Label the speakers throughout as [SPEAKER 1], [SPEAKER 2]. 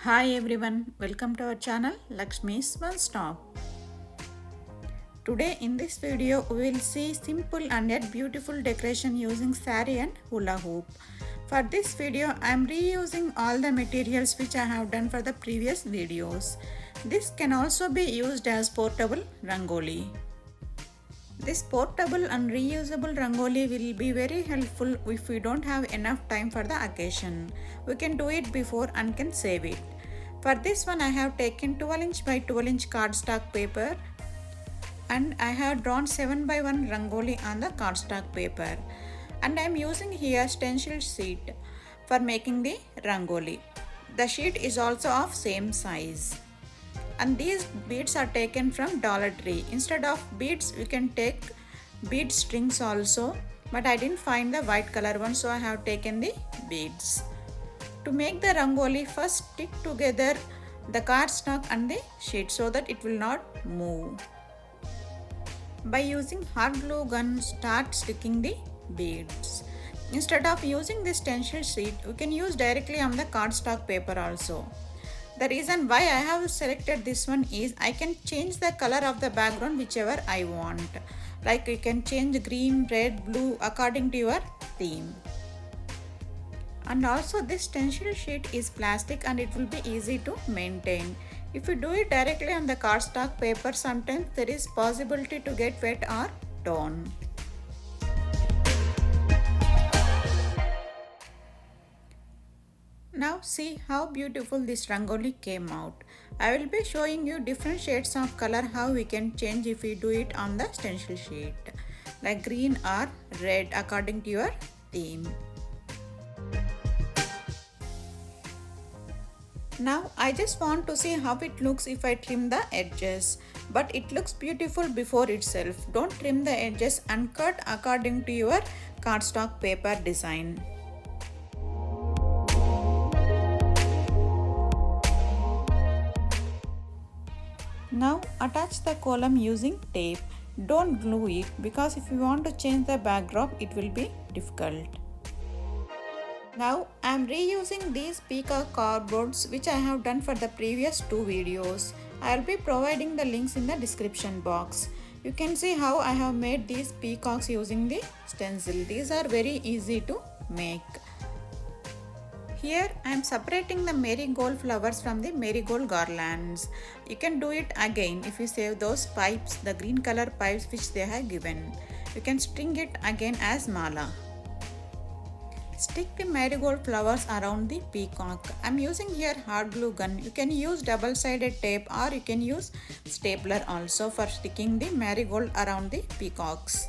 [SPEAKER 1] Hi everyone, welcome to our channel Lakshmi's One Stop. Today in this video we will see simple and yet beautiful decoration using sari and hula hoop. For this video I am reusing all the materials which I have done for the previous videos. This can also be used as portable rangoli. This portable and reusable rangoli will be very helpful if we don't have enough time for the occasion. We can do it before and can save it. For this one I have taken 12" by 12" cardstock paper and I have drawn 7 by 1 rangoli on the cardstock paper, and I am using here stencil sheet for making the rangoli. The sheet is also of same size. And these beads are taken from Dollar Tree. Instead of beads you can take bead strings also, but I didn't find the white color one, so I have taken the beads. To make the rangoli, first stick together the cardstock and the sheet so that it will not move. By using hot glue gun, start sticking the beads. Instead of using this stencil sheet, you can use directly on the cardstock paper also. The reason why I have selected this one is I can change the color of the background whichever I want. Like you can change green, red, blue according to your theme. And also this stencil sheet is plastic and it will be easy to maintain. If you do it directly on the cardstock paper, sometimes there is possibility to get wet or torn. Now see how beautiful this rangoli came out. I will be showing you different shades of color how we can change if we do it on the stencil sheet, like green or red according to your theme. Now I just want to see how it looks if I trim the edges, but it looks beautiful before itself. Don't trim the edges and cut according to your cardstock paper design. Now attach the column using tape. Don't glue it because if you want to change the backdrop it will be difficult. Now I am reusing these peacock cardboards which I have done for the previous two videos. I will be providing the links in the description box. You can see how I have made these peacocks using the stencil. These are very easy to make. Here I am separating the marigold flowers from the marigold garlands. You can do it again if you save those pipes, the green color pipes which they have given. You can string it again as mala. Stick the marigold flowers around the peacock. I am using here hot glue gun. You can use double-sided tape or you can use stapler also for sticking the marigold around the peacocks.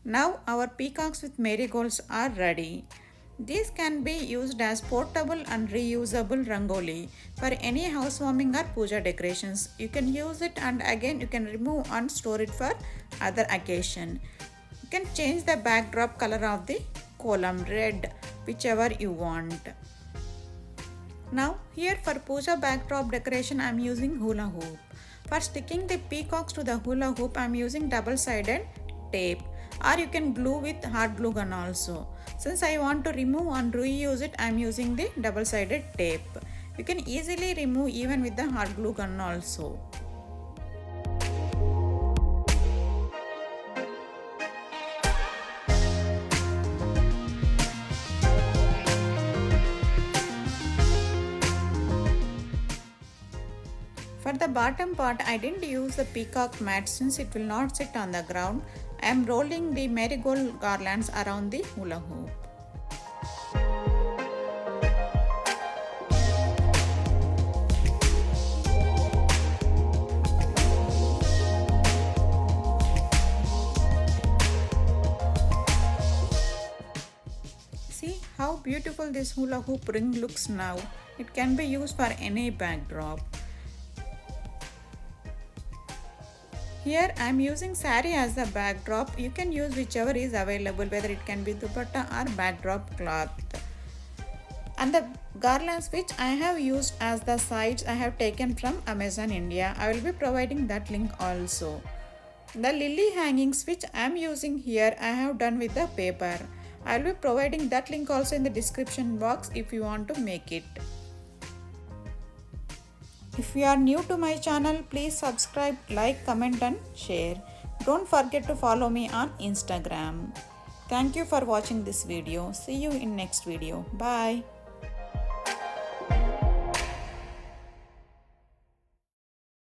[SPEAKER 1] Now our peacocks with marigolds are ready. These can be used as portable and reusable rangoli for any housewarming or puja decorations. You can use it and again you can remove and store it for other occasion. You can change the backdrop color of the column, red, whichever you want. Now here for puja backdrop decoration I am using hula hoop. For sticking the peacocks to the hula hoop I am using double-sided tape, or you can glue with hot glue gun also. Since I want to remove and reuse it I am using the double-sided tape. You can easily remove even with the hot glue gun also. For the bottom part, I didn't use the peacock mat since it will not sit on the ground. I am rolling the marigold garlands around the hula hoop. See how beautiful this hula hoop ring looks now. It can be used for any backdrop. Here I am using saree as the backdrop. You can use whichever is available, whether it can be dupatta or backdrop cloth. And the garlands which I have used as the sides I have taken from Amazon India. I will be providing that link also. The lily hangings which I am using here I have done with the paper. I will be providing that link also in the description box if you want to make it. If you are new to my channel, please subscribe, like, comment and share. Don't forget to follow me on Instagram. Thank you for watching this video. See you in next video. Bye.